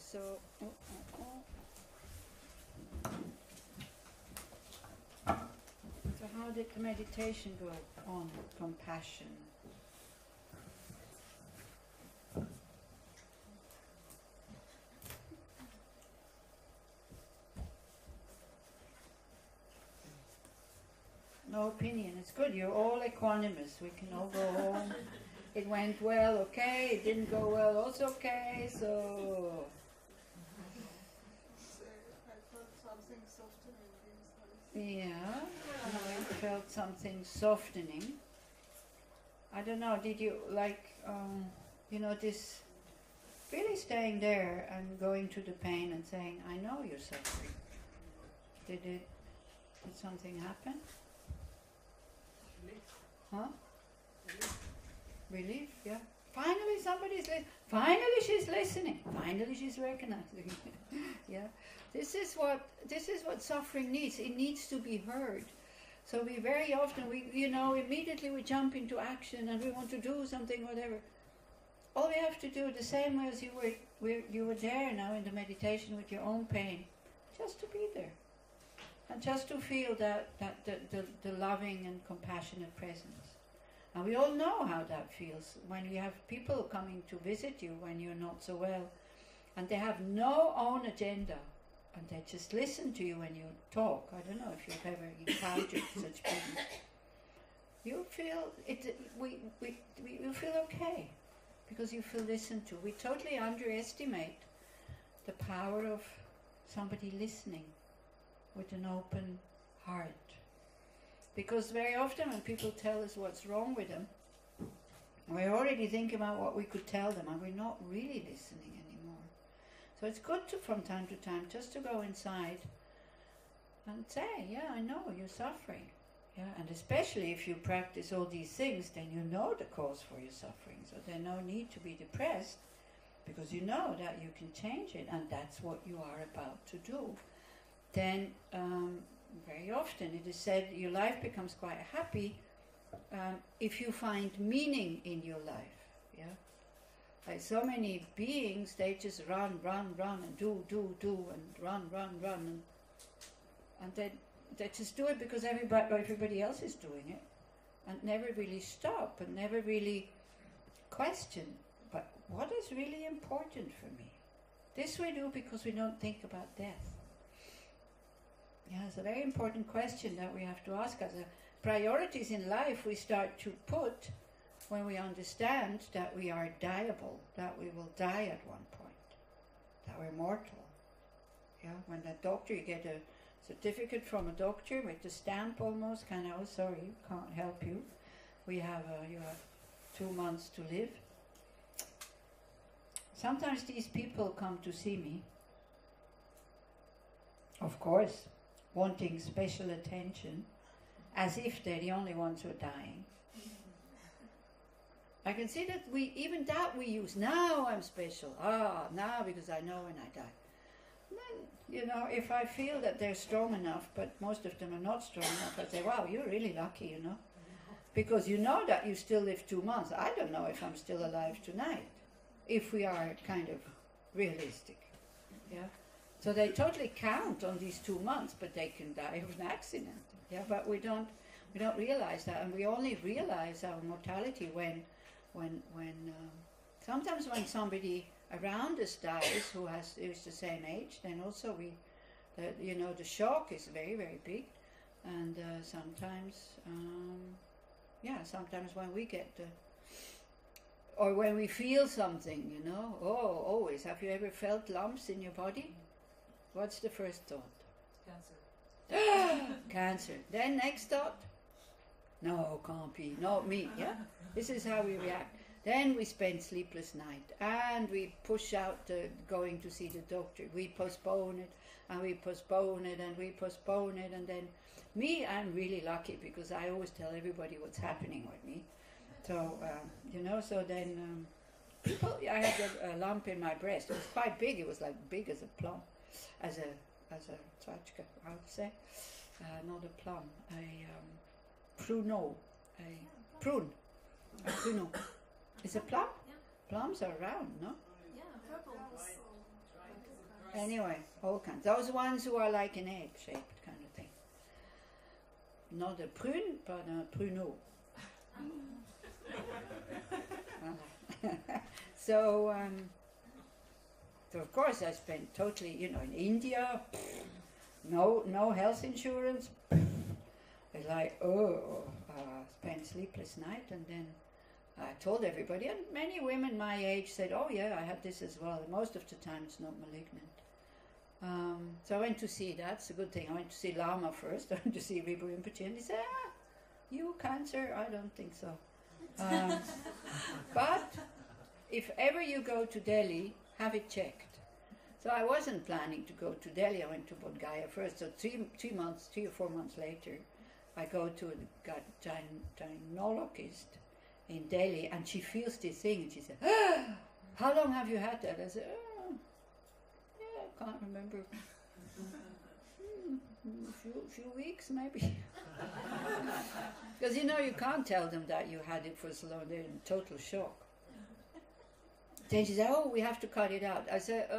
so so how did the meditation go on compassion? No opinion. It's good. You're all equanimous. We can all go home. It went well, okay. It didn't go well, also okay. So I felt something softening. yeah, I felt something softening. I don't know. Did you like, this really staying there and going to the pain and saying, "I know you're suffering." Did something happen? Huh? Relief, yeah. Finally somebody's listening. Finally she's listening. Finally she's recognizing. Yeah. This is what suffering needs. It needs to be heard. So we very often immediately we jump into action and we want to do something, whatever. All we have to do, the same way as you were there now in the meditation with your own pain, just to be there. And just to feel that the loving and compassionate presence. And we all know how that feels when you have people coming to visit you when you're not so well, and they have no own agenda, and they just listen to you when you talk. I don't know if you've ever encountered such people. You feel it. You feel okay because you feel listened to. We totally underestimate the power of somebody listening with an open heart. Because very often when people tell us what's wrong with them, we're already thinking about what we could tell them, and we're not really listening anymore. So it's good to, from time to time, just to go inside and say, yeah, I know you're suffering. Yeah, and especially if you practice all these things, then you know the cause for your suffering. So there's no need to be depressed, because you know that you can change it, and that's what you are about to do. Then very often it is said your life becomes quite happy if you find meaning in your life. Yeah, like so many beings, they just run and do and run and they just do it because everybody else is doing it, and never really stop and never really question. But what is really important for me? This we do because we don't think about death. Yeah, it's a very important question that we have to ask us. Priorities in life we start to put when we understand that we are dieable, that we will die at one point, that we're mortal. Yeah, when that doctor, you get a certificate from a doctor with the stamp almost, kind of, oh sorry, can't help you. You have 2 months to live. Sometimes these people come to see me, of course, wanting special attention, as if they're the only ones who are dying. I can see that we use, now I'm special, now because I know when I die. And then, if I feel that they're strong enough, but most of them are not strong enough, I say, wow, you're really lucky, because you know that you still live 2 months. I don't know if I'm still alive tonight, if we are kind of realistic, yeah. So they totally count on these 2 months, but they can die of an accident. Yeah, but we don't realize that, and we only realize our mortality when sometimes when somebody around us dies who is the same age, then also the shock is very, very big, and sometimes when we get or when we feel something, always. Have you ever felt lumps in your body? What's the first thought? Cancer. Cancer. Then next thought? No, can't be. Not me. Yeah? This is how we react. Then we spend sleepless night and we push out going to see the doctor. We postpone it and we postpone it and we postpone it. And then me, I'm really lucky because I always tell everybody what's happening with me. So, so then people, I had a lump in my breast. It was quite big. It was like big as a plum. As a tzatschka, how to say? Not a plum, a pruno, a prune, a pruno. Is a plum? Yeah. Plums are round, no? Yeah, purple. Anyway, all kinds. Those ones who are like an egg-shaped kind of thing. Not a prune, but a pruneau. So of course I spent totally, in India, no health insurance. It's like, spent sleepless night, and then I told everybody, and many women my age said, oh yeah, I had this as well. Most of the time it's not malignant. So I went to see, that's a good thing. I went to see Lama first. I went to see Vibhu Rinpoche, and he said, you cancer? I don't think so. But if ever you go to Delhi, have it checked. So I wasn't planning to go to Delhi. I went to Bodh Gaya first. So 3 or 4 months later, I go to a gynecologist in Delhi, and she feels this thing, and she said, how long have you had that? I said, yeah, I can't remember. Few weeks maybe. Because you can't tell them that you had it for so long. They're in total shock. Then she said, oh, we have to cut it out. I said,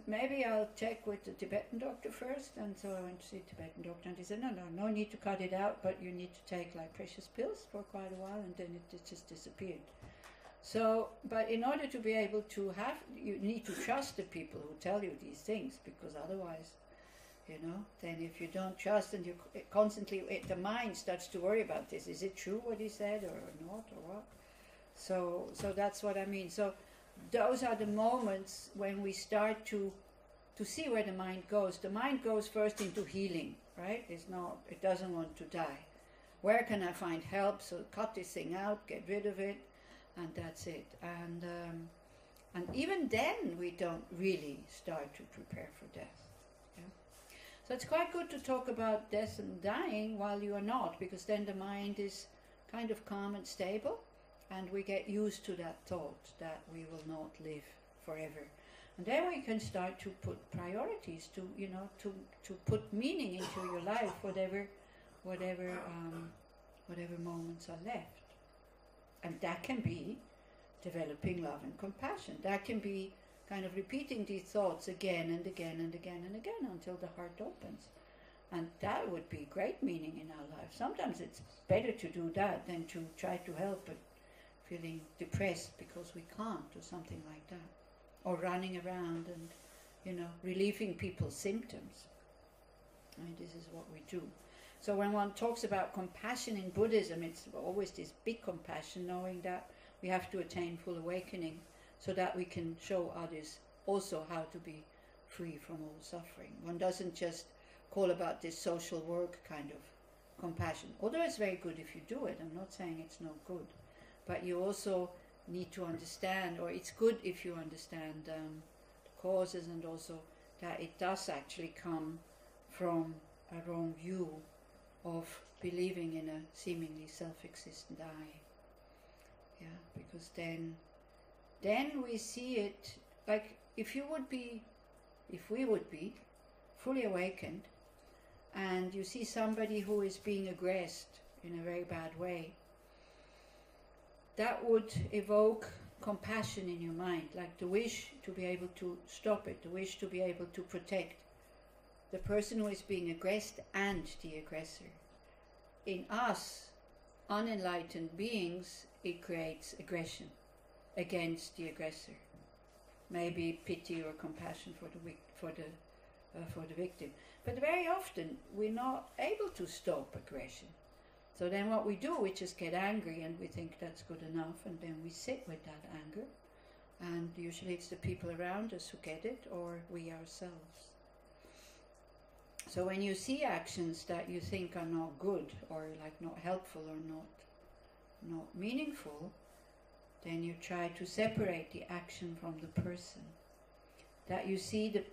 maybe I'll check with the Tibetan doctor first. And so I went to see a Tibetan doctor, and he said, no need to cut it out, but you need to take like precious pills for quite a while, and then it just disappeared. So, but in order to be able to you need to trust the people who tell you these things, because otherwise, then if you don't trust, and you constantly, the mind starts to worry about this. Is it true what he said or not, or what? So that's what I mean. So those are the moments when we start to see where the mind goes. The mind goes first into healing, right? It doesn't want to die. Where can I find help? So cut this thing out, get rid of it, and that's it. And even then we don't really start to prepare for death. So it's quite good to talk about death and dying while you are not, because then the mind is kind of calm and stable, and we get used to that thought that we will not live forever. And then we can start to put priorities, to put meaning into your life, whatever moments are left. And that can be developing love and compassion. That can be kind of repeating these thoughts again and again and again and again until the heart opens. And that would be great meaning in our life. Sometimes it's better to do that than to try to help it feeling depressed because we can't, or something like that. Or running around and, relieving people's symptoms. I mean, this is what we do. So when one talks about compassion in Buddhism, it's always this big compassion, knowing that we have to attain full awakening, so that we can show others also how to be free from all suffering. One doesn't just call about this social work kind of compassion, although it's very good if you do it. I'm not saying it's no good, but you also need to understand, or it's good if you understand the causes, and also that it does actually come from a wrong view of believing in a seemingly self-existent I. Yeah, because then we see it like if we would be fully awakened, and you see somebody who is being aggressed in a very bad way, that would evoke compassion in your mind, like the wish to be able to stop it, the wish to be able to protect the person who is being aggressed and the aggressor. In us, unenlightened beings, it creates aggression against the aggressor. Maybe pity or compassion for the victim. But very often we're not able to stop aggression. So then what we do, we just get angry, and we think that's good enough, and then we sit with that anger. And usually it's the people around us who get it, or we ourselves. So when you see actions that you think are not good, or like not helpful, or not meaningful, then you try to separate the action from the person. That you see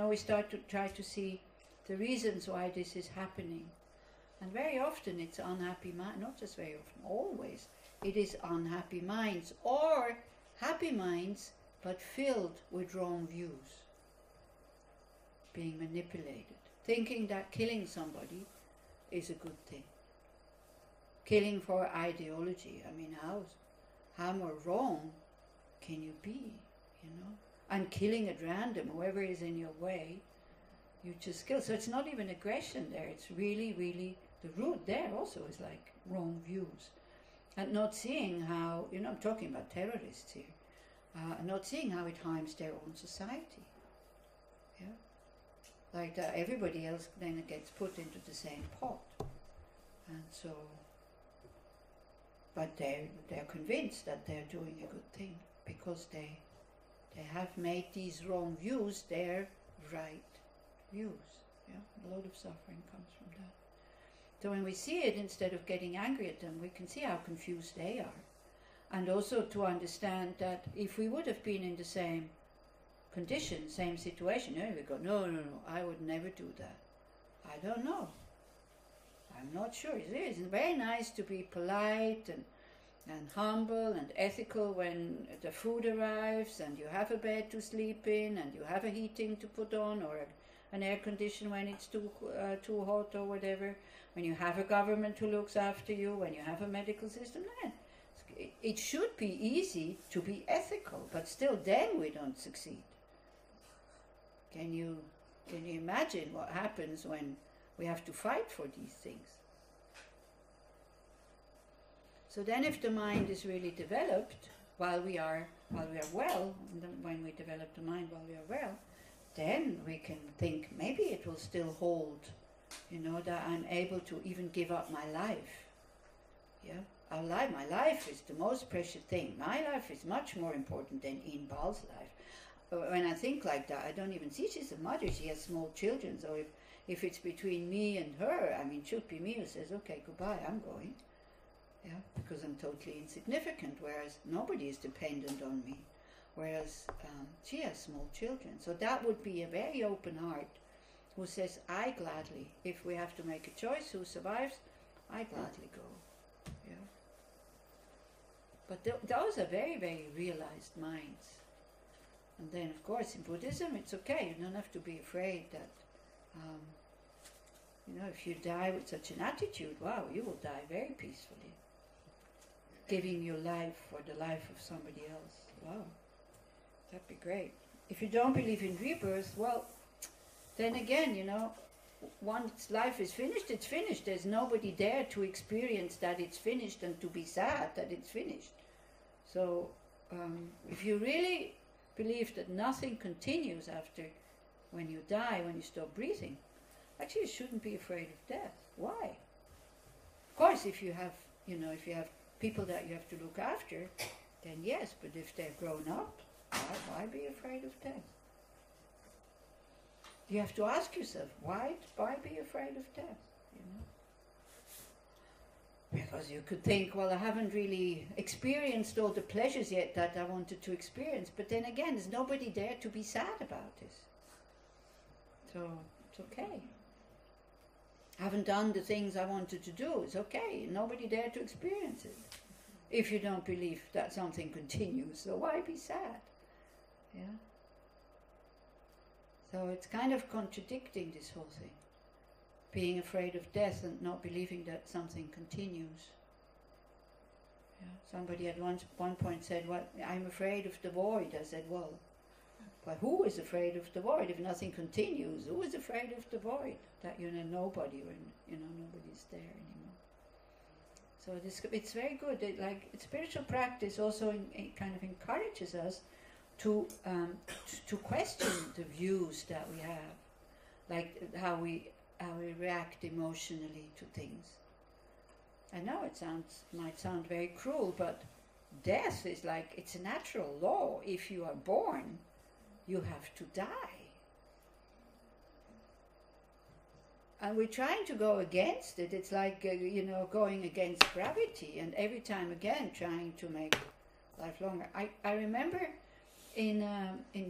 we start to try to see the reasons why this is happening. And very often it's unhappy minds, not just very often, always. It is unhappy minds, or happy minds, but filled with wrong views. Being manipulated. Thinking that killing somebody is a good thing. Killing for ideology. I mean, how more wrong can you be, and killing at random whoever is in your way, you just kill. So it's not even aggression there, it's really, really, the root there also is like wrong views. And not seeing how, I'm talking about terrorists here, not seeing how it harms their own society. Yeah? Like that everybody else then gets put into the same pot. And so, but they're convinced that they're doing a good thing because they have made these wrong views their right views. Yeah? A lot of suffering comes from that. So when we see it, instead of getting angry at them, we can see how confused they are. And also to understand that if we would have been in the same condition, same situation, we go, no, I would never do that. I don't know. I'm not sure. It's very nice to be polite and humble and ethical when the food arrives and you have a bed to sleep in and you have a heating to put on or an air condition when it's too hot or whatever, when you have a government who looks after you, when you have a medical system. It should be easy to be ethical, but still then we don't succeed. Can you imagine what happens when we have to fight for these things? So then if the mind is really developed while we are well, when we develop the mind while we are well, then we can think maybe it will still hold, that I'm able to even give up my life. Yeah? My life is the most precious thing. My life is much more important than Inbal's life. When I think like that, I don't even see she's a mother, she has small children, so if it's between me and her, it should be me who says, okay, goodbye, I'm going. Yeah, because I'm totally insignificant, whereas nobody is dependent on me, whereas she has small children. So that would be a very open heart who says, I gladly, if we have to make a choice who survives, I gladly go. Yeah. But those are very, very realized minds. And then, of course, in Buddhism, it's okay. You don't have to be afraid that, if you die with such an attitude, wow, you will die very peacefully. Giving your life for the life of somebody else. Wow, that'd be great. If you don't believe in rebirth, well, then again, once life is finished, it's finished. There's nobody there to experience that it's finished and to be sad that it's finished. So, if you really believe that nothing continues after when you die, when you stop breathing, actually you shouldn't be afraid of death. Why? Of course, if you have people that you have to look after, then yes, but if they're grown up, why be afraid of death? You have to ask yourself, why be afraid of death? Because you could think, well, I haven't really experienced all the pleasures yet that I wanted to experience, but then again, there's nobody there to be sad about this. So, it's okay. I haven't done the things I wanted to do, it's okay. Nobody there to experience it. If you don't believe that something continues, so why be sad? Yeah. So it's kind of contradicting this whole thing. Being afraid of death and not believing that something continues. Yeah. Somebody at one point said, well, I'm afraid of the void. I said, well, but who is afraid of the void? If nothing continues, who is afraid of the void? That nobody, or nobody's there anymore. So it's very good. Spiritual practice also kind of encourages us to question the views that we have, like how we react emotionally to things. I know it might sound very cruel, but death is it's a natural law. If you are born, you have to die. And we're trying to go against it. It's like, going against gravity, and every time again trying to make life longer. I remember in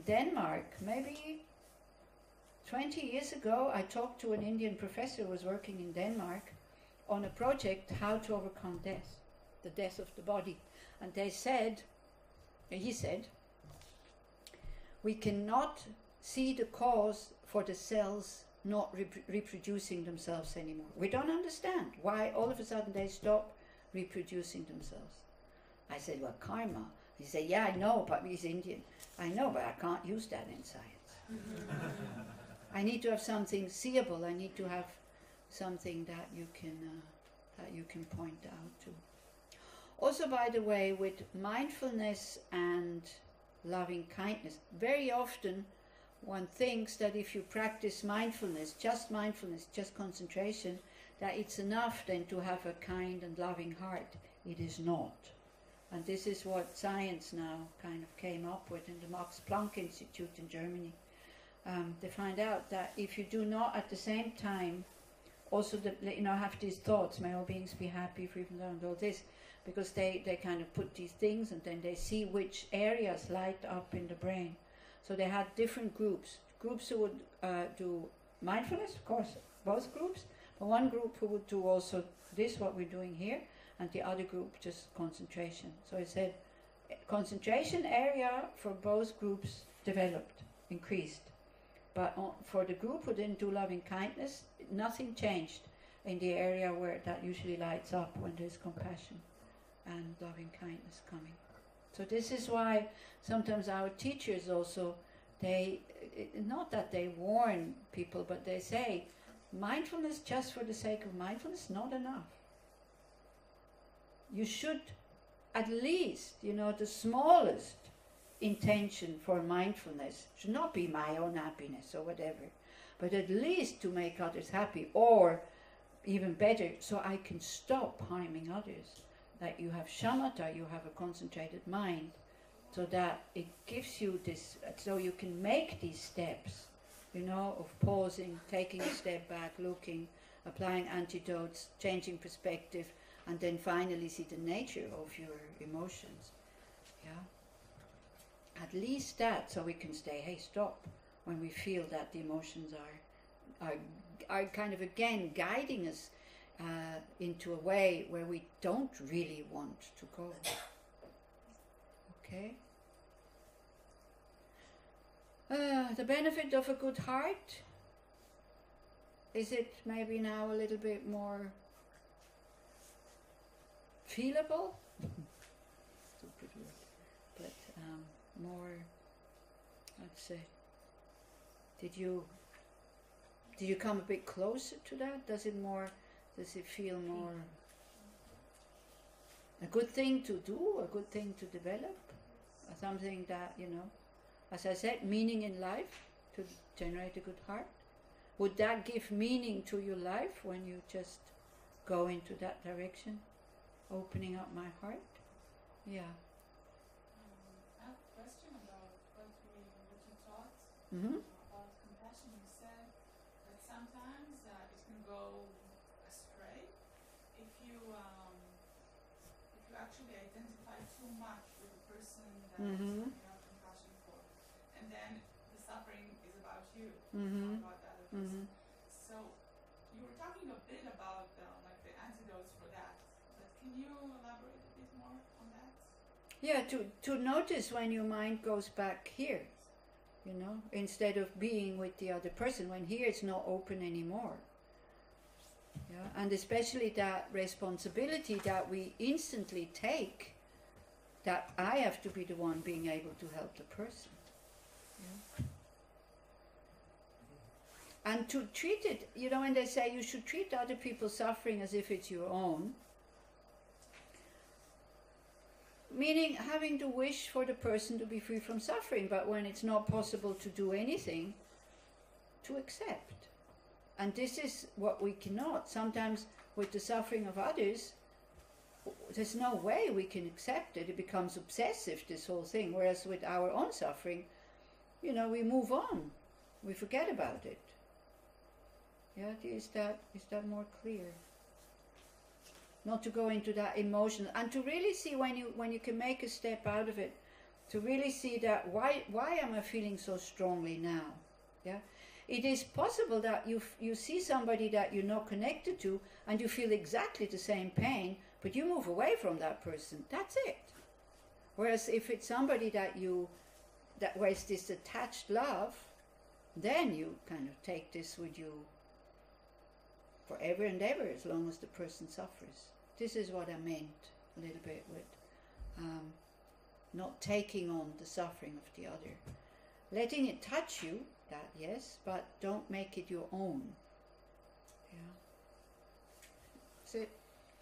Denmark, maybe 20 years ago, I talked to an Indian professor who was working in Denmark on a project, how to overcome death, the death of the body. And he said, we cannot see the cause for the cells not reproducing themselves anymore. We don't understand why all of a sudden they stop reproducing themselves. I said, well, karma. He say, yeah, I know, but he's Indian. I know, but I can't use that in science. I need to have something seeable. I need to have something that you can point out to. Also, by the way, with mindfulness and loving kindness, very often one thinks that if you practice mindfulness, just concentration, that it's enough then to have a kind and loving heart. It is not. And this is what science now kind of came up with in the Max Planck Institute in Germany. They find out that if you do not at the same time also have these thoughts, may all beings be happy, free from and all this, because they kind of put these things and then they see which areas light up in the brain. So they had different groups who would do mindfulness, of course, both groups, but one group who would do also this, what we're doing here, and the other group just concentration. So I said concentration area for both groups developed, increased. But for the group who didn't do loving kindness, nothing changed in the area where that usually lights up when there's compassion and loving kindness coming. So this is why sometimes our teachers also, not that they warn people, but they say, mindfulness just for the sake of mindfulness, not enough. You should at least, the smallest intention for mindfulness should not be my own happiness or whatever, but at least to make others happy, or even better, so I can stop harming others. That you have shamatha, you have a concentrated mind, so that it gives you this, so you can make these steps, of pausing, taking a step back, looking, applying antidotes, changing perspective, and then finally see the nature of your emotions. Yeah. At least that, so we can stay, hey, stop, when we feel that the emotions are kind of again guiding us into a way where we don't really want to go. Okay? The benefit of a good heart, is it maybe now a little bit more feelable? Stupid word. But more, let's say, did you come a bit closer to that? Does it feel more a good thing to do, a good thing to develop, something that, as I said, meaning in life, to generate a good heart? Would that give meaning to your life when you just go into that direction, opening up my heart? Yeah. I have a question about what you taught about compassion. You said that sometimes it can go astray if you actually identify too much with the person that you have compassion for, and then the suffering is about you, not about the other person. So you were talking a bit about like the antidotes for that, but can you elaborate a bit more on that? Yeah, to notice when your mind goes back here, instead of being with the other person, when here it's not open anymore. Yeah, and especially that responsibility that we instantly take, that I have to be the one being able to help the person. Yeah. And to treat it, when they say you should treat other people's suffering as if it's your own, meaning having the wish for the person to be free from suffering, but when it's not possible to do anything, to accept. And this is what we cannot. Sometimes with the suffering of others, there's no way we can accept it. It becomes obsessive, this whole thing. Whereas with our own suffering, we move on. We forget about it. Yeah, is that more clear? Not to go into that emotion, and to really see when you can make a step out of it, to really see that why am I feeling so strongly now? Yeah. It is possible that you see somebody that you're not connected to and you feel exactly the same pain, but you move away from that person. That's it. Whereas if it's somebody that where it's this attached love, then you kind of take this with you forever and ever, as long as the person suffers. This is what I meant a little bit with not taking on the suffering of the other. Letting it touch you, that yes, but don't make it your own. Yeah. So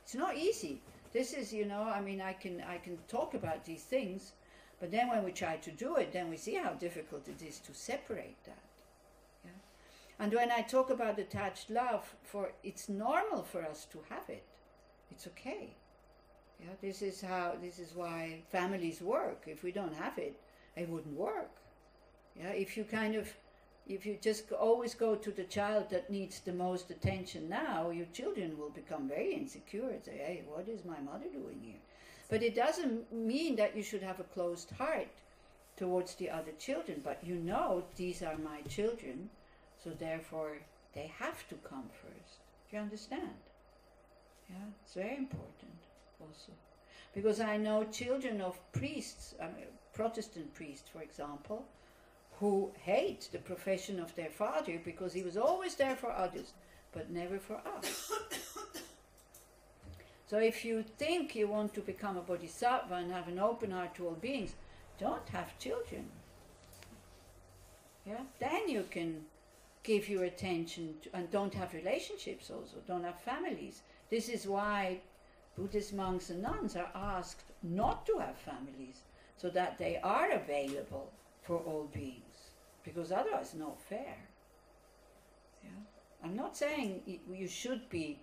it's not easy. This is, I mean, I can talk about these things, but then when we try to do it, then we see how difficult it is to separate that. Yeah. And when I talk about attached love, it's normal for us to have it. It's okay. Yeah. This is why families work. If we don't have it, it wouldn't work. Yeah. If you just always go to the child that needs the most attention now, your children will become very insecure and say, hey, what is my mother doing here? But it doesn't mean that you should have a closed heart towards the other children, but these are my children, so therefore they have to come first. Do you understand? Yeah, it's very important also. Because I know children of priests, Protestant priests, for example, who hate the profession of their father because he was always there for others, but never for us. So if you think you want to become a bodhisattva and have an open heart to all beings, don't have children. Yeah, then you can give your attention and don't have relationships also, don't have families. This is why Buddhist monks and nuns are asked not to have families, so that they are available for all beings. Because otherwise it's not fair. Yeah? I'm not saying you should be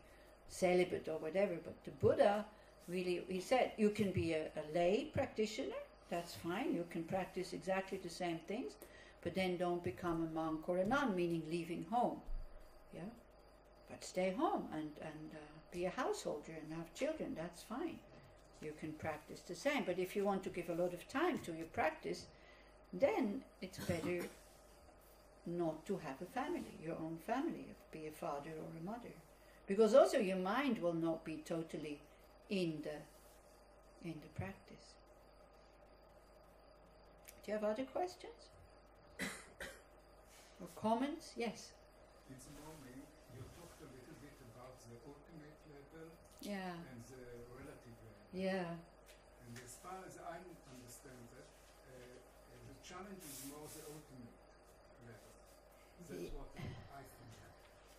celibate or whatever, but the Buddha really, he said, you can be a lay practitioner, that's fine, you can practice exactly the same things, but then don't become a monk or a nun, meaning leaving home. Yeah? But stay home and be a householder and have children, that's fine. You can practice the same, but if you want to give a lot of time to your practice, then it's better not to have a family, your own family, be a father or a mother. Because also your mind will not be totally in the practice. Do you have other questions? Or comments? Yes. It's morning. You talked a little bit about the ultimate level and the relative level. Yeah. And as far as I understand that, the challenge is more the ultimate level. That's what I think.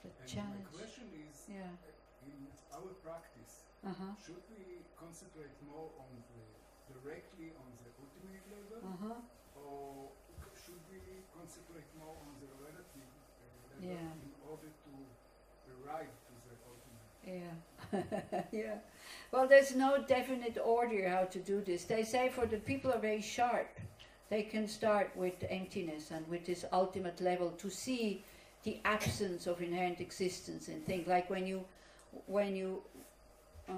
The and challenge. my question is, in our practice, should we concentrate more on directly on the ultimate level, or should we concentrate more on the relative level in order to arrive to the ultimate? Yeah. Yeah. Well, there's no definite order how to do this. They say for the people who are very sharp, they can start with emptiness and with this ultimate level to see the absence of inherent existence in things. Like when you I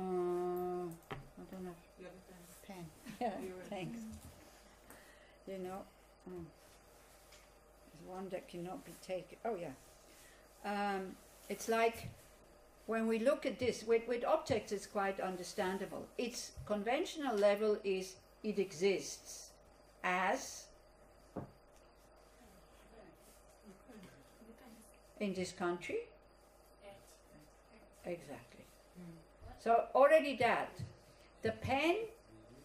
don't know. You have a pen. Pen. Yeah, thanks. There's one that cannot be taken. Oh yeah. It's like when we look at this, with objects it's quite understandable. Its conventional level is it exists as in this country. Exactly. So already that. The pen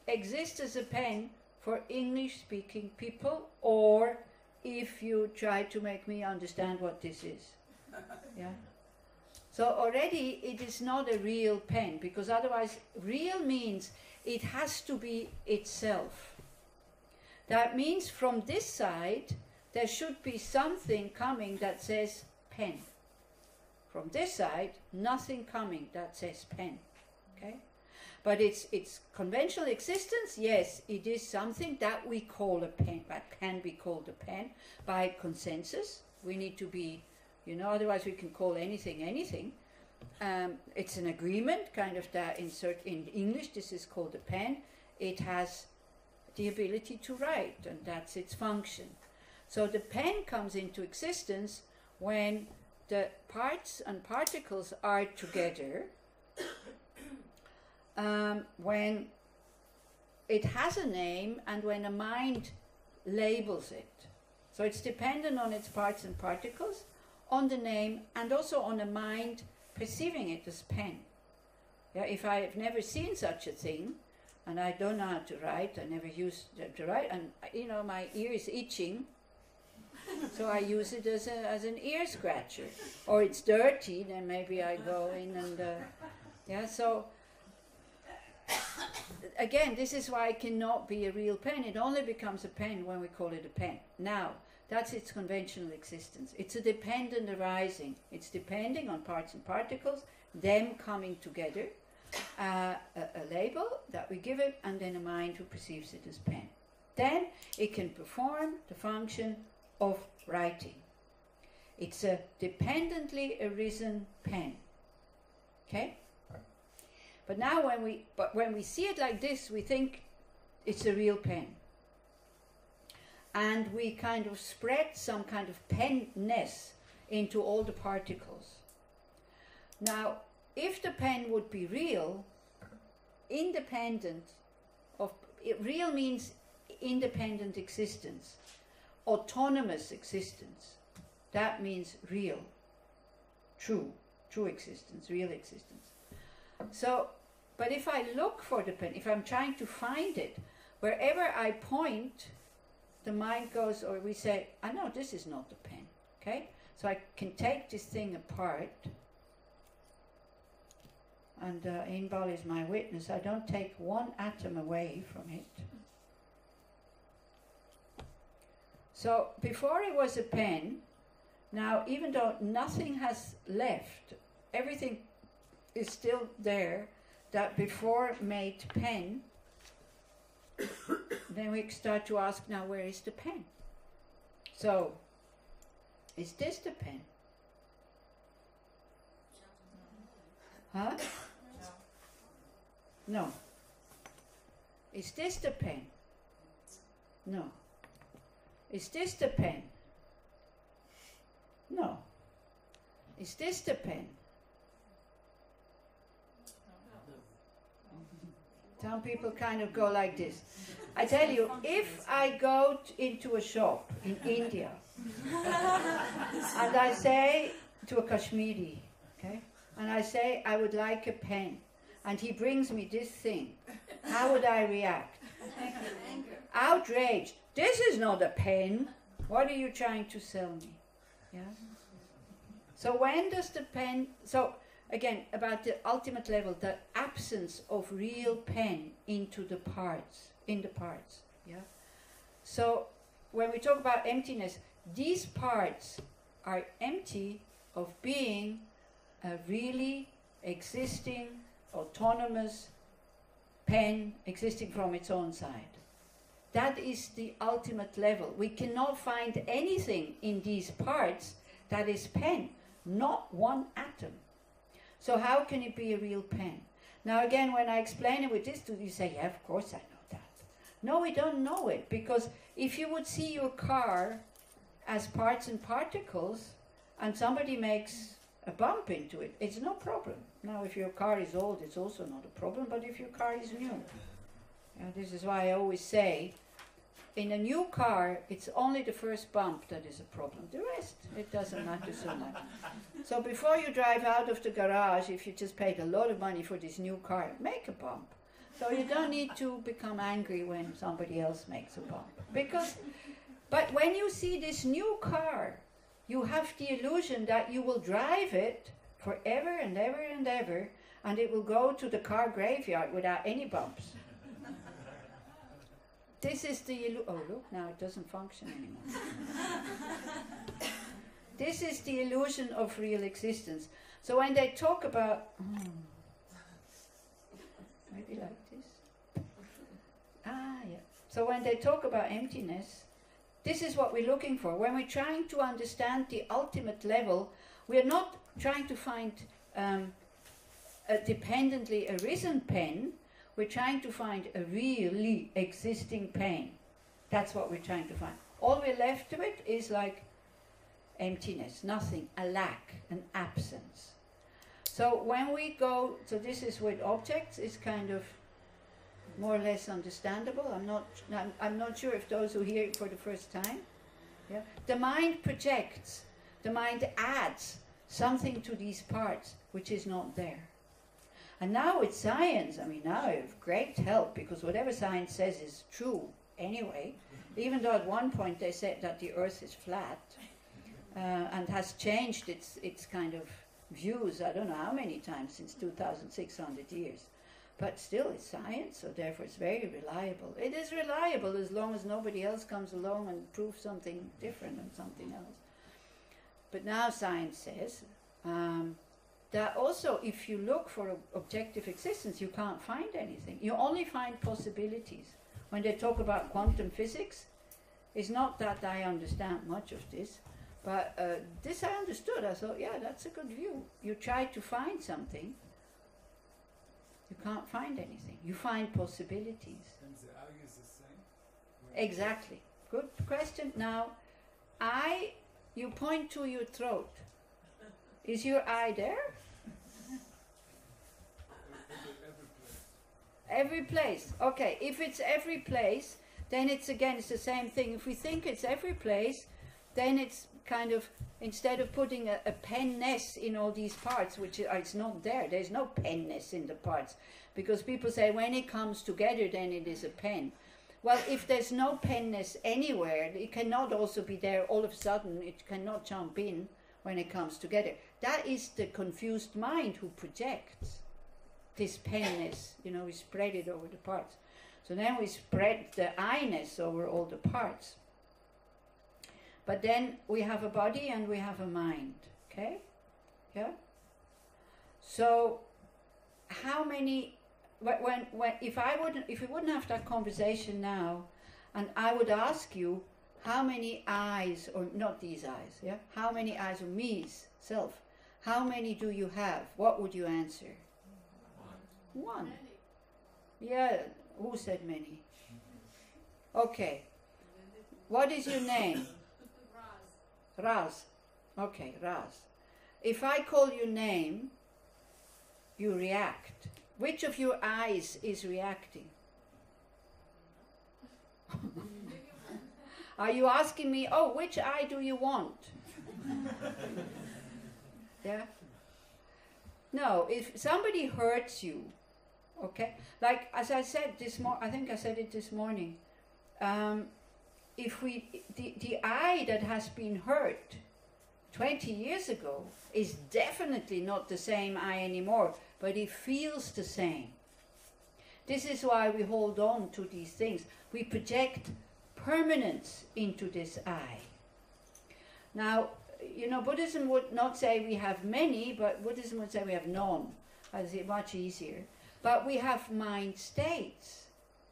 exists as a pen for English-speaking people, or if you try to make me understand what this is. Yeah. So already it is not a real pen, because otherwise real means it has to be itself. That means from this side there should be something coming that says pen. From this side, nothing coming that says pen. Okay? But its conventional existence, yes, it is something that we call a pen, that can be called a pen by consensus. We need to be, otherwise we can call anything anything. It's an agreement, kind of that in English this is called a pen. It has the ability to write, and that's its function. So the pen comes into existence when the parts and particles are together, when it has a name and when a mind labels it. So it's dependent on its parts and particles, on the name, and also on a mind perceiving it as pen. Yeah, if I've never seen such a thing, and I don't know how to write. I never used to write, and you know my ear is itching, so I use it as an ear scratcher. Or it's dirty, then maybe I go in and yeah. So again, this is why it cannot be a real pen. It only becomes a pen when we call it a pen. Now, that's its conventional existence. It's a dependent arising. It's depending on parts and particles, them coming together, a label that we give it, and then a mind who perceives it as pen. Then it can perform the function of writing. It's a dependently arisen pen. Okay? But now when we see it like this, we think it's a real pen. And we kind of spread some kind of penness into all the particles. Now, if the pen would be real, independent of, real means independent existence, autonomous existence. That means real, true existence, real existence. So, but if I look for the pen, if I'm trying to find it, wherever I point, the mind goes, or we say, I know this is not the pen, okay? So I can take this thing apart, and Inbal is my witness, I don't take one atom away from it. So before it was a pen, now even though nothing has left, everything is still there, that before made pen, then we start to ask, now where is the pen? So, is this the pen? Huh? No. Is this the pen? No. Is this the pen? No. Is this the pen? Some people kind of go like this. I tell you, if I go into a shop in India and I say to a Kashmiri, okay, and I say I would like a pen, and he brings me this thing, how would I react? Outraged. This is not a pen. What are you trying to sell me? Yeah. So when does the pen? So again, about the ultimate level, the absence of real pen into the parts, in the parts. Yeah. So when we talk about emptiness, these parts are empty of being a really existing, autonomous pen existing from its own side. That is the ultimate level. We cannot find anything in these parts that is pen, not one atom. So how can it be a real pen? Now again, when I explain it with this, you say, yeah, of course I know that. No, we don't know it, because if you would see your car as parts and particles, and somebody makes a bump into it, it's no problem. Now if your car is old, it's also not a problem, but if your car is new. This is why I always say, in a new car, it's only the first bump that is a problem. The rest, it doesn't matter so much. So before you drive out of the garage, if you just paid a lot of money for this new car, make a bump. So you don't need to become angry when somebody else makes a bump. But when you see this new car, you have the illusion that you will drive it forever and ever and ever, and it will go to the car graveyard without any bumps. This is the oh look, now it doesn't function anymore. This is the illusion of real existence. So when they talk about, maybe like this. Yeah. So when they talk about emptiness, this is what we're looking for. When we're trying to understand the ultimate level, we're not trying to find a dependently arisen pen. We're trying to find a really existing pen. That's what we're trying to find. All we're left to it is like emptiness, nothing, a lack, an absence. So when we go, so this is with objects, it's kind of more or less understandable. I'm not sure if those who hear it for the first time. Yeah? The mind projects, the mind adds something to these parts which is not there. And now with science, I mean, now I have great help, because whatever science says is true anyway, even though at one point they said that the earth is flat, and has changed its kind of views, I don't know how many times since 2,600 years. But still it's science, so therefore it's very reliable. It is reliable as long as nobody else comes along and proves something different and something else. But now science says that also if you look for objective existence, you can't find anything. You only find possibilities. When they talk about quantum physics, it's not that I understand much of this, but this I understood. I thought, yeah, that's a good view. You try to find something, you can't find anything. You find possibilities. And the eye is the same? Exactly. Good question. Now, you point to your throat. Is your eye there? Every place. Okay, if it's every place, then it's the same thing. If we think it's every place, then it's kind of, instead of putting a penness in all these parts, which it's not there, there's no penness in the parts, because people say when it comes together then it is a pen. Well, if there's no penness anywhere, it cannot also be there all of a sudden, it cannot jump in when it comes together. That is the confused mind who projects this penness, we spread it over the parts. So then we spread the I-ness over all the parts. But then we have a body and we have a mind, okay? Yeah? So how many, if we wouldn't have that conversation now, and I would ask you how many eyes, or not these eyes, yeah? How many eyes of me's, self, how many do you have? What would you answer? One. Yeah, who said many? Okay. What is your name? Raz. Okay, Raz. If I call your name, you react. Which of your eyes is reacting? Are you asking me, which eye do you want? Yeah? No, if somebody hurts you, okay? Like, as I said I think I said it this morning, if the eye that has been hurt 20 years ago is definitely not the same eye anymore, but it feels the same. This is why we hold on to these things. We project permanence into this eye. Now, Buddhism would not say we have many, but Buddhism would say we have none. That's much easier. But we have mind states,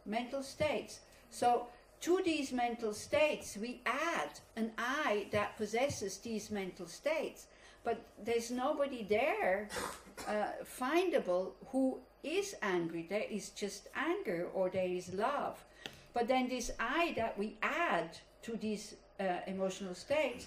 mental states. So to these mental states, we add an I that possesses these mental states. But there's nobody there findable who is angry. There is just anger, or there is love. But then this I that we add to these emotional states,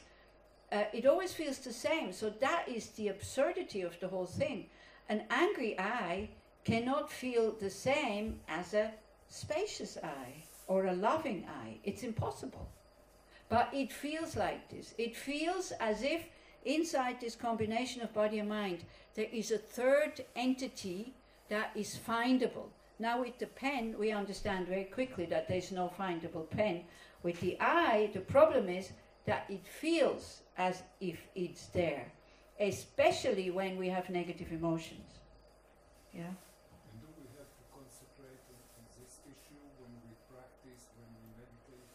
it always feels the same. So that is the absurdity of the whole thing. An angry I cannot feel the same as a spacious I or a loving I. It's impossible. But it feels like this. It feels as if inside this combination of body and mind, there is a third entity that is findable. Now with the pen, we understand very quickly that there's no findable pen. With the I, the problem is that it feels as if it's there, especially when we have negative emotions. Yeah? And do we have to concentrate on this issue when we practice, when we meditate?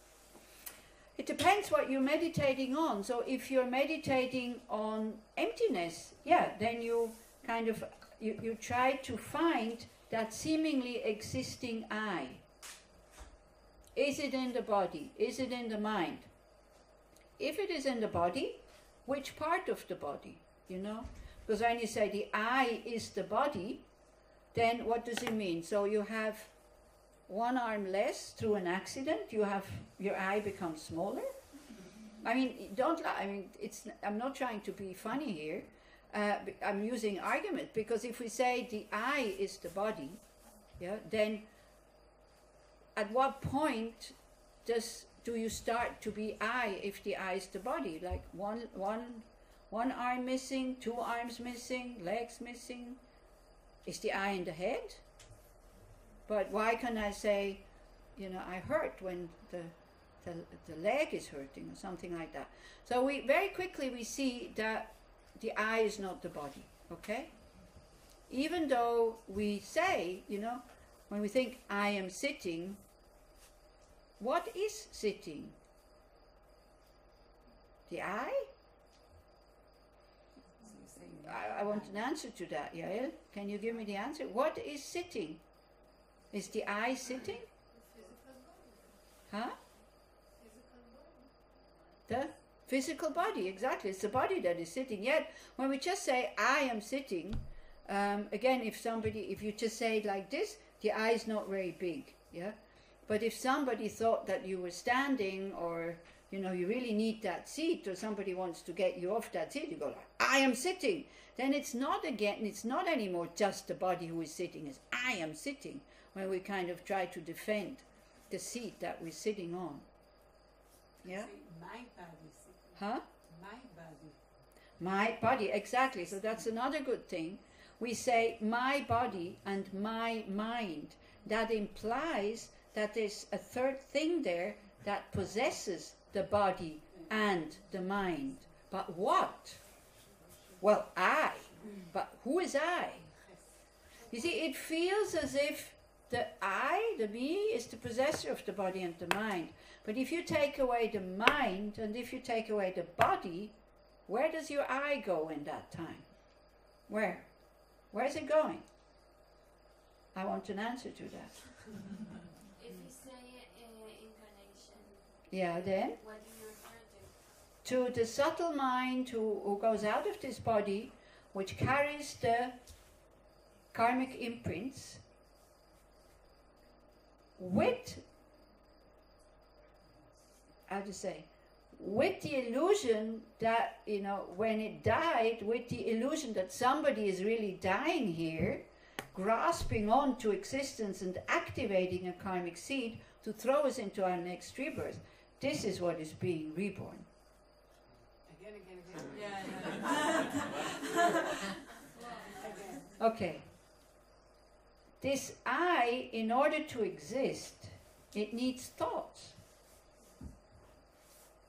It depends what you're meditating on. So if you're meditating on emptiness, yeah, then you kind of, you try to find that seemingly existing I. Is it in the body? Is it in the mind? If it is in the body, which part of the body, Because when you say the I is the body, then what does it mean? So you have one arm less through an accident, your eye becomes smaller? I mean, I'm not trying to be funny here. I'm using argument, because if we say the I is the body, yeah, then at what point do you start to be I if the I is the body? Like one arm missing, two arms missing, legs missing, Is the I in the head? But why can I say, I hurt when the leg is hurting or something like that? So we very quickly we see that the I is not the body, okay? Even though we say, when we think I am sitting, what is sitting? The I? I want an answer to that, Yael. Can you give me the answer? What is sitting? Is the I sitting? Huh? The physical body, exactly. It's the body that is sitting. Yet, when we just say, I am sitting, again, if you just say it like this, the I is not very big, yeah? But if somebody thought that you were standing, or, you really need that seat, or somebody wants to get you off that seat, you go like, I am sitting. Then it's not anymore just the body who is sitting, it's I am sitting, when we kind of try to defend the seat that we're sitting on. Yeah? My body sitting. Huh? My body. My body, exactly. So that's another good thing. We say my body and my mind. That implies that there's a third thing there that possesses the body and the mind. But what? Well, I. But who is I? You see, it feels as if the I, the me, is the possessor of the body and the mind. But if you take away the mind and if you take away the body, where does your I go in that time? Where? Where's it going? I want an answer to that. If you say incarnation, Yeah, then? what do you refer to? To the subtle mind who goes out of this body, which carries the karmic imprints with, with the illusion that, when it died, with the illusion that somebody is really dying here, grasping on to existence and activating a karmic seed to throw us into our next rebirth. This is what is being reborn. Again. Okay. This I, in order to exist, it needs thoughts.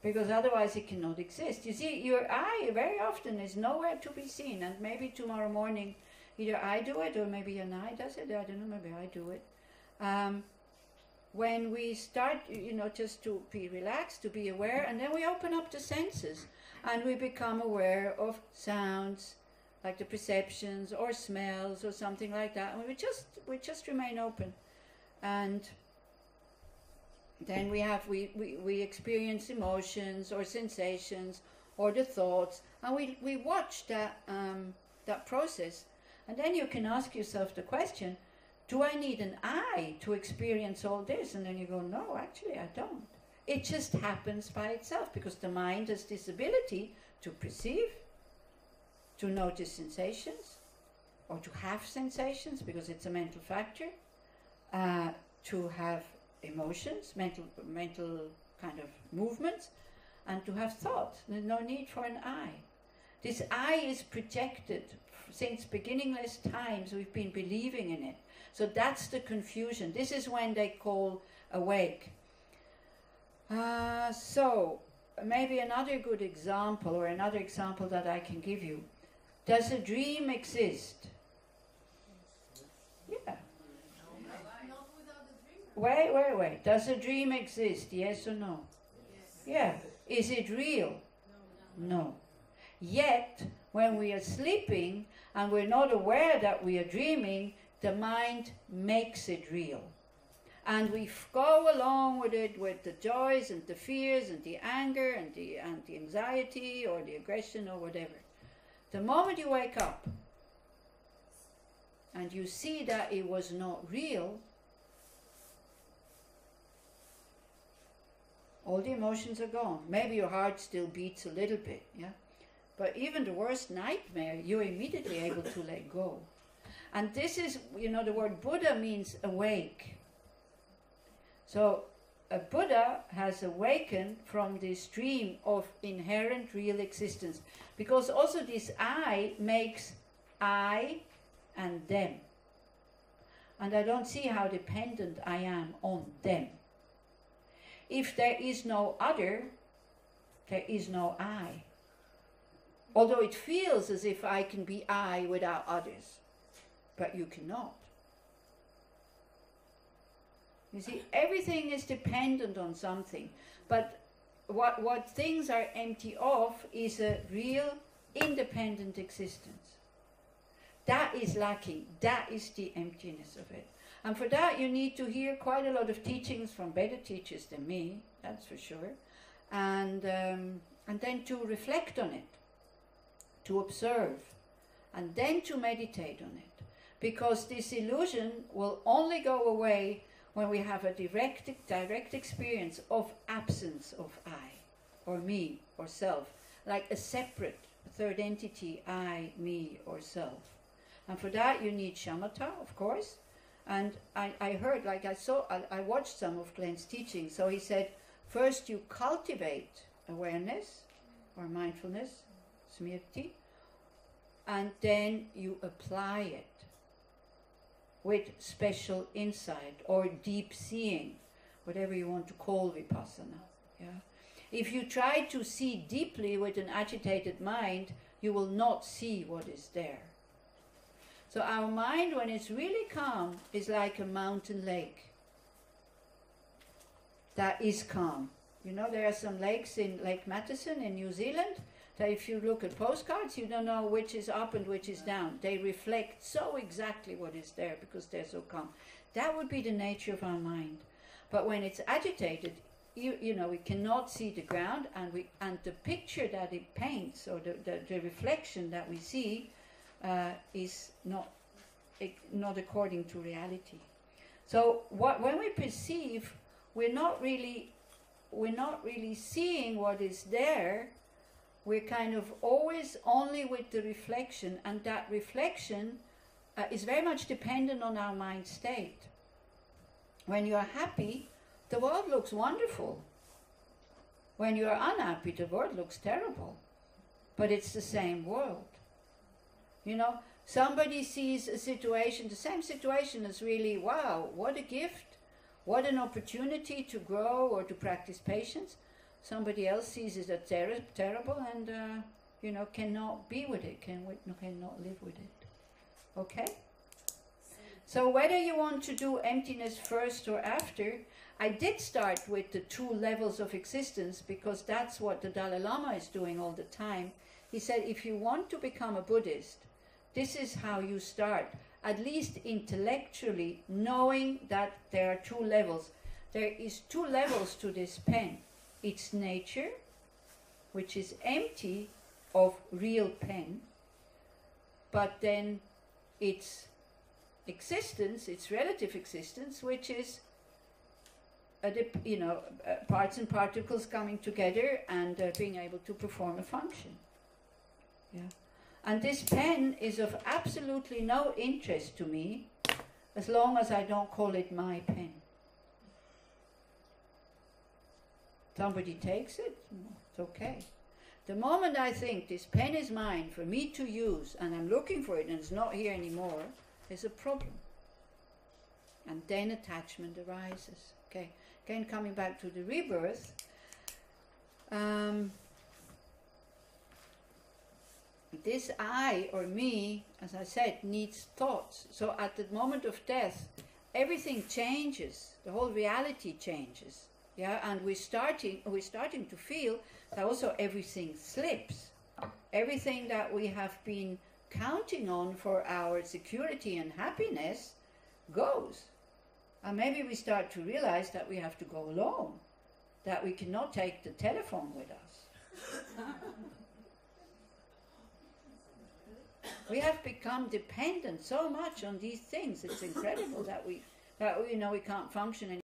Because otherwise it cannot exist. You see, your I very often is nowhere to be seen. And maybe tomorrow morning, either I do it or maybe an I does it. I don't know, maybe I do it. When we start, just to be relaxed, to be aware, and then we open up the senses. And we become aware of sounds, like the perceptions, or smells, or something like that. And we just remain open. And then we experience emotions or sensations or the thoughts, and we watch that process. And then you can ask yourself the question, do I need an I to experience all this? And then you go, no, actually I don't. It just happens by itself, because the mind has this ability to perceive, to notice sensations, or to have sensations, because it's a mental factor, to have emotions, mental kind of movements, and to have thoughts. There's no need for an I. This I is projected since beginningless times. We've been believing in it. So that's the confusion. This is when they call awake. So maybe another good example, or another example that I can give you. Does a dream exist? Yeah. Wait. Does a dream exist? Yes or no? Yes. Yeah. Is it real? No. Yet, when we are sleeping and we're not aware that we are dreaming, the mind makes it real. And we go along with it, with the joys and the fears and the anger and the anxiety or the aggression or whatever. The moment you wake up and you see that it was not real, all the emotions are gone. Maybe your heart still beats a little bit, yeah? But even the worst nightmare, you're immediately able to let go. And this is, the word Buddha means awake. So a Buddha has awakened from this dream of inherent real existence. Because also this I makes I and them. And I don't see how dependent I am on them. If there is no other, there is no I. Although it feels as if I can be I without others, but you cannot. You see, everything is dependent on something, but what things are empty of is a real independent existence. That is lacking. That is the emptiness of it. And for that you need to hear quite a lot of teachings from better teachers than me, that's for sure, and then to reflect on it, to observe, and then to meditate on it. Because this illusion will only go away when we have a direct experience of absence of I, or me, or self, like a separate third entity, I, me, or self. And for that you need shamatha, of course. And I heard, like I watched some of Glenn's teaching. So he said, first you cultivate awareness, or mindfulness, smriti, and then you apply it with special insight or deep seeing, whatever you want to call vipassana. Yeah? If you try to see deeply with an agitated mind, you will not see what is there. So our mind, when it's really calm, is like a mountain lake that is calm. You know, there are some lakes in Lake Matheson in New Zealand that if you look at postcards, you don't know which is up and which is down. They reflect so exactly what is there because they're so calm. That would be the nature of our mind. But when it's agitated, you know, we cannot see the ground, and the picture that it paints, or the reflection that we see, is not according to reality. So when we perceive, we're not really seeing what is there. We're kind of always only with the reflection, and that reflection is very much dependent on our mind state. When you are happy, the world looks wonderful. When you are unhappy, the world looks terrible. But it's the same world. You know, somebody sees a situation, the same situation, as really, wow, what a gift, what an opportunity to grow or to practice patience. Somebody else sees it as terrible and, you know, cannot be with it, cannot live with it. Okay? So whether you want to do emptiness first or after, I did start with the 2 levels of existence because that's what the Dalai Lama is doing all the time. He said, if you want to become a Buddhist, this is how you start, at least intellectually, knowing that there are 2 levels. There is 2 levels to this pen. Its nature, which is empty of real pen, but then its existence, its relative existence, which is, parts and particles coming together and being able to perform a function. Yeah. And this pen is of absolutely no interest to me as long as I don't call it my pen. Somebody takes it, it's okay. The moment I think this pen is mine for me to use and I'm looking for it and it's not here anymore, there's a problem. And then attachment arises. Okay. Again, coming back to the rebirth, this I or me, as I said, needs thoughts. So at the moment of death, everything changes. The whole reality changes. Yeah, and we're starting to feel that also everything slips. Everything that we have been counting on for our security and happiness goes. And maybe we start to realize that we have to go alone, that we cannot take the telephone with us. We have become dependent so much on these things. It's incredible that we can't function anymore.